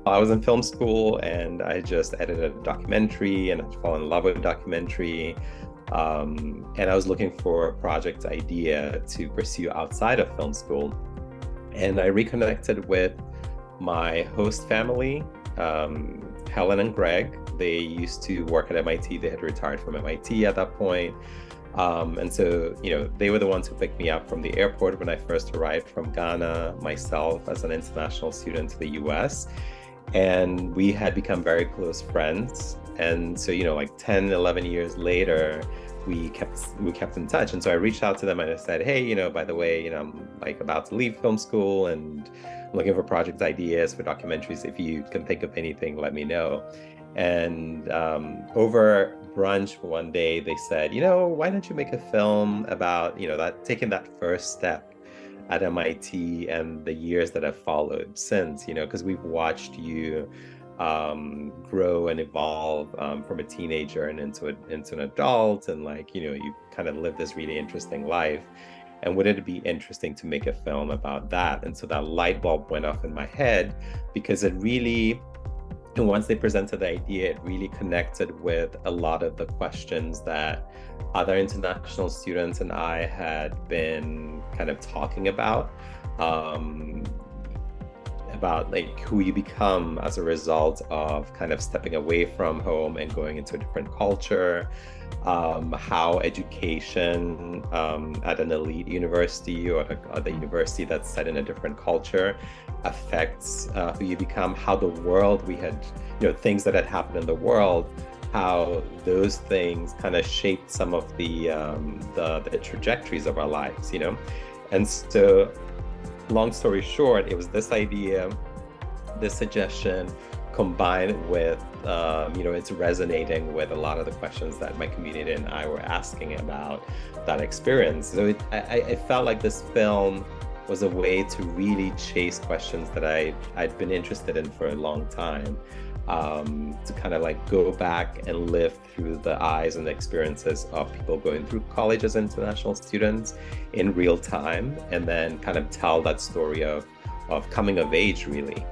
I was in film school and I just edited a documentary and I fell in love with documentary. And I was looking for a project idea to pursue outside of film school. And I reconnected with my host family, Helen and Greg. They used to work at MIT. They had retired from MIT at that point. And so, they were the ones who picked me up from the airport when I first arrived from Ghana, myself as an international student to the US. And we had become very close friends. And so, like 10, 11 years later, we kept in touch. And so I reached out to them and I said, hey, by the way, I'm like about to leave film school and I'm looking for project ideas for documentaries. If you can think of anything, let me know. And over brunch one day, they said, why don't you make a film about, taking that first step at MIT and the years that have followed since, because we've watched you grow and evolve from a teenager and into an adult, and you kind of live this really interesting life. And would it be interesting to make a film about that? And so that light bulb went off in my head, because it really, and once they presented the idea, it really connected with a lot of the questions that other international students and I had been kind of talking about like who you become as a result of kind of stepping away from home and going into a different culture, how education at an elite university or the university that's set in a different culture affects who you become, how the world things that had happened in the world, how those things kind of shaped some of the trajectories of our lives, And so, long story short, it was this idea, this suggestion, combined with, it's resonating with a lot of the questions that my community and I were asking about that experience. So I felt like this film was a way to really chase questions that I'd been interested in for a long time, to kind of like go back and live through the eyes and the experiences of people going through college as international students in real time, and then kind of tell that story of coming of age, really.